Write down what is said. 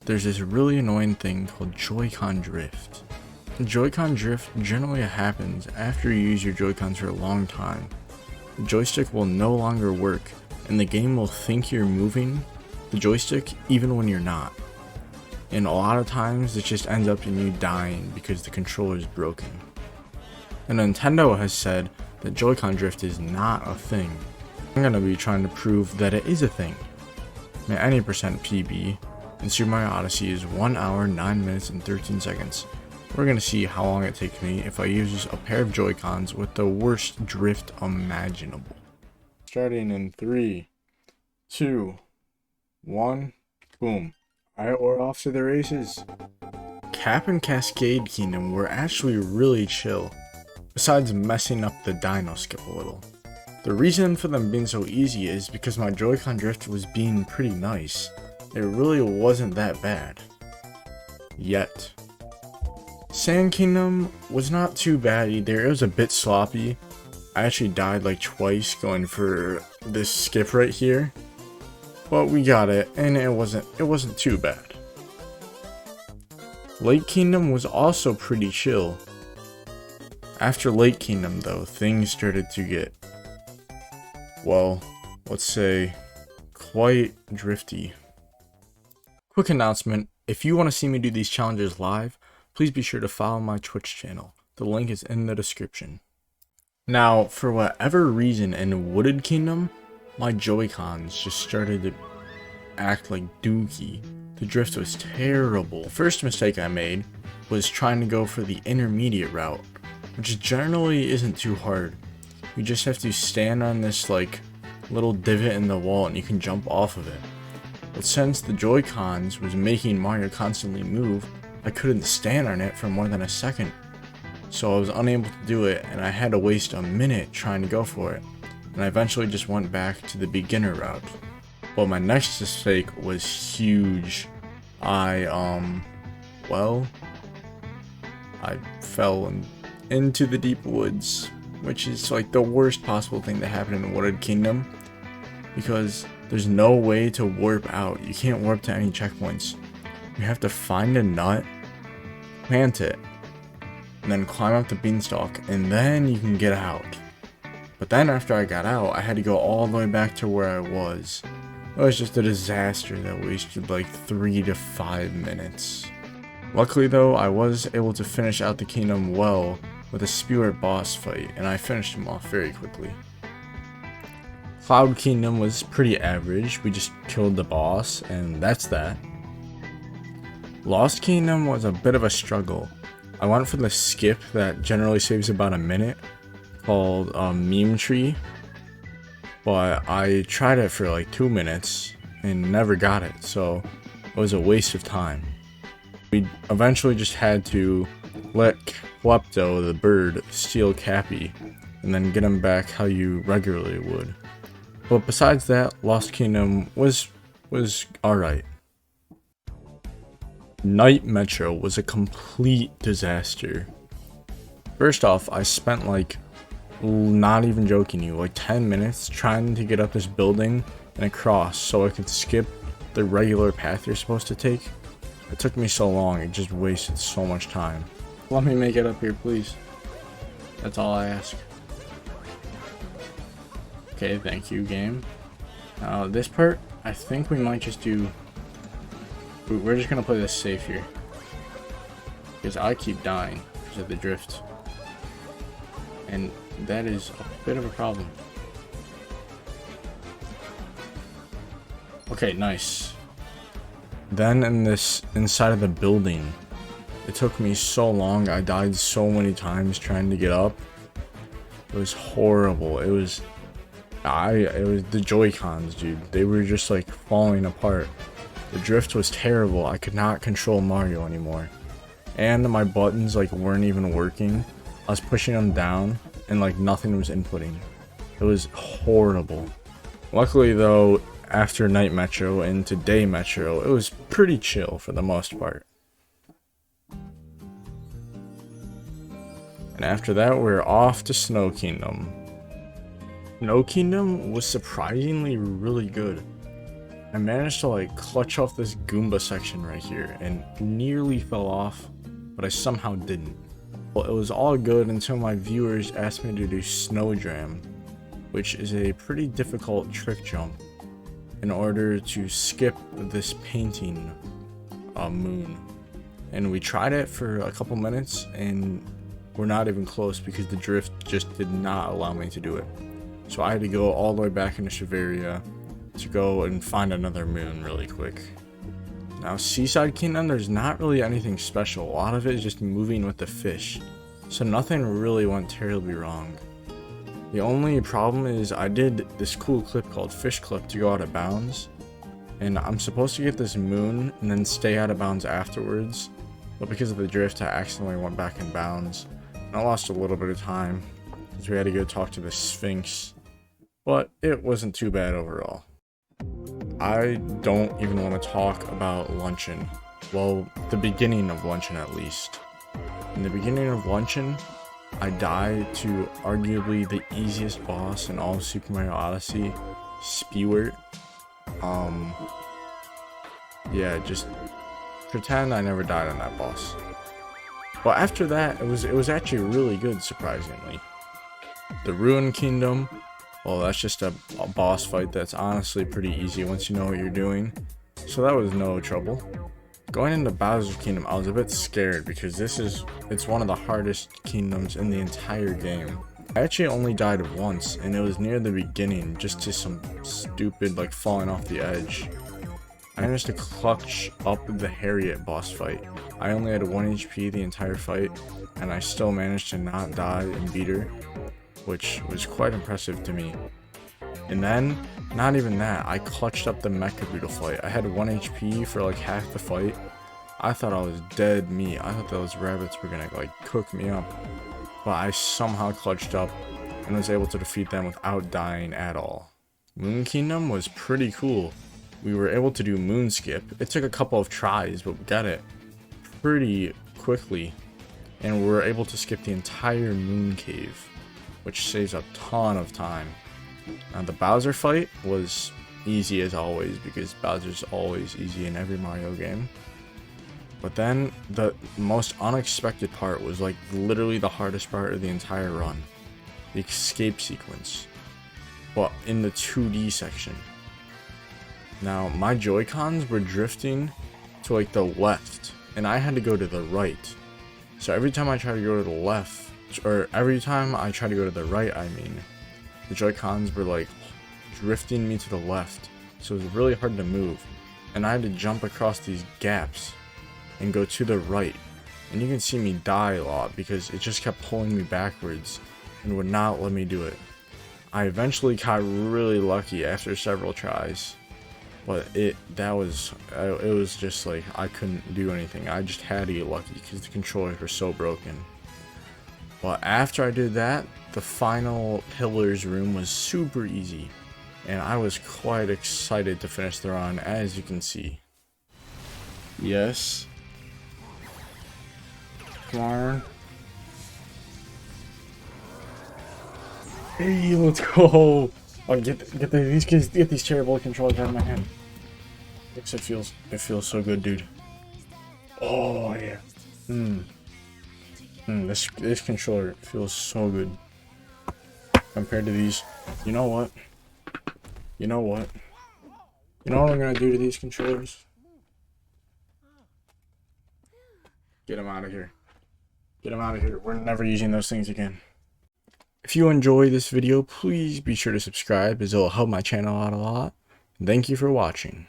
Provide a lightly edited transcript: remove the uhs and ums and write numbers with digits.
there's this really annoying thing called Joy-Con drift. Joy-Con drift generally happens after you use your Joy-Cons for a long time. The joystick will no longer work, and the game will think you're moving the joystick even when you're not. And a lot of times it just ends up in you dying because the controller is broken. And Nintendo has said that Joy-Con drift is not a thing. I'm gonna be trying to prove that it is a thing. My any percent PB in Super Mario Odyssey is 1 hour, 9 minutes, and 13 seconds. We're gonna see how long it takes me if I use a pair of Joy-Cons with the worst drift imaginable. Starting in 3, 2, 1, boom. Alright, we're off to the races. Cap and Cascade Kingdom were actually really chill, besides messing up the dino skip a little. The reason for them being so easy is because my Joy-Con drift was being pretty nice. It really wasn't that bad. Yet. Sand Kingdom was not too bad either. It was a bit sloppy. I actually died like twice going for this skip right here. But we got it, and it wasn't too bad. Lake Kingdom was also pretty chill. After Lake Kingdom though, things started to get, well, let's say, quite drifty. Quick announcement, if you want to see me do these challenges live, please be sure to follow my Twitch channel. The link is in the description. Now, for whatever reason in Wooded Kingdom, my Joy-Cons just started to act like dookie. The drift was terrible. The first mistake I made was trying to go for the intermediate route, which generally isn't too hard. You just have to stand on this like little divot in the wall and you can jump off of it. But since the Joy-Cons was making Mario constantly move, I couldn't stand on it for more than a second. So I was unable to do it and I had to waste a minute trying to go for it. And I eventually just went back to the beginner route. But my next mistake was huge. I fell into the deep woods, which is like the worst possible thing to happen in Wooded Kingdom, because there's no way to warp out. You can't warp to any checkpoints. You have to find a nut, plant it, and then climb up the beanstalk, and then you can get out. But then after I got out, I had to go all the way back to where I was. It was just a disaster that wasted like 3 to 5 minutes. Luckily though, I was able to finish out the kingdom well with a spewer boss fight, and I finished him off very quickly. Cloud Kingdom was pretty average. We just killed the boss, and that's that. Lost Kingdom was a bit of a struggle. I went for the skip that generally saves about a minute, called Meme Tree, but I tried it for like 2 minutes and never got it, so it was a waste of time. We eventually just had to let Klepto, the bird, steal Cappy, and then get him back how you regularly would. But besides that, Lost Kingdom was alright. Night Metro was a complete disaster. First off, I spent like, not even joking you, like 10 minutes trying to get up this building and across so I could skip the regular path you're supposed to take. It took me so long, it just wasted so much time. Let me make it up here, please. That's all I ask. Okay, thank you, game. Now this part, I think we might just do... We're just gonna play this safe here, because I keep dying because of the drift, and that is a bit of a problem. Okay, nice. Then inside of the building, it took me so long. I died so many times trying to get up. It was horrible. It was the Joy-Cons, dude. They were just like falling apart. The drift was terrible. I could not control Mario anymore. And my buttons like weren't even working. I was pushing them down and like nothing was inputting. It was horrible. Luckily though, after Night Metro and today Metro, it was pretty chill for the most part. And after that, we're off to Snow Kingdom. Snow Kingdom was surprisingly really good. I managed to like clutch off this Goomba section right here and nearly fell off, but I somehow didn't. Well, it was all good until my viewers asked me to do Snowdram, which is a pretty difficult trick jump in order to skip this painting moon. And we tried it for a couple minutes and we're not even close because the drift just did not allow me to do it. So I had to go all the way back into Shiveria to go and find another moon really quick. Now Seaside Kingdom, there's not really anything special. A lot of it is just moving with the fish. So nothing really went terribly wrong. The only problem is I did this cool clip called Fish Clip to go out of bounds. And I'm supposed to get this moon and then stay out of bounds afterwards. But because of the drift, I accidentally went back in bounds. And I lost a little bit of time because we had to go talk to the Sphinx. But it wasn't too bad overall. I don't even want to talk about Luncheon. Well, the beginning of Luncheon at least. In the beginning of Luncheon, I died to arguably the easiest boss in all of Super Mario Odyssey, Speedrun. Yeah, just pretend I never died on that boss. But after that, it was actually really good, surprisingly. The Ruined Kingdom, well, that's just a boss fight that's honestly pretty easy once you know what you're doing. So that was no trouble. Going into Bowser's Kingdom, I was a bit scared because it's one of the hardest kingdoms in the entire game. I actually only died once, and it was near the beginning, just to some stupid like falling off the edge. I managed to clutch up the Harriet boss fight. I only had 1 HP the entire fight, and I still managed to not die and beat her, which was quite impressive to me. And then, not even that, I clutched up the Mecha Beetle fight. I had 1 HP for like half the fight. I thought I was dead meat. I thought those rabbits were gonna like cook me up. But I somehow clutched up and was able to defeat them without dying at all. Moon Kingdom was pretty cool. We were able to do Moon Skip. It took a couple of tries, but we got it pretty quickly. And we were able to skip the entire Moon Cave, which saves a ton of time. Now the Bowser fight was easy as always, because Bowser's always easy in every Mario game. But then the most unexpected part was like literally the hardest part of the entire run. The escape sequence. But in the 2D section. Now my Joy-Cons were drifting to like the left, and I had to go to the right. So every time I tried to go to the left, or every time I tried to go to the right, I mean, the Joy-Cons were like drifting me to the left, so it was really hard to move, and I had to jump across these gaps and go to the right, and you can see me die a lot because it just kept pulling me backwards and would not let me do it. I eventually got really lucky after several tries, but it was just like I couldn't do anything. I just had to get lucky because the controllers were so broken. But after I did that, the final Pillars room was super easy, and I was quite excited to finish the run, as you can see. Yes. Come on. Hey, let's go. Oh, get these terrible controllers out of my hand. It feels so good, dude. Oh yeah. This controller feels so good compared to these. You know what? You know what I'm gonna do to these controllers? Get them out of here. Get them out of here. We're never using those things again. If you enjoy this video, please be sure to subscribe, as it will help my channel out a lot. Thank you for watching.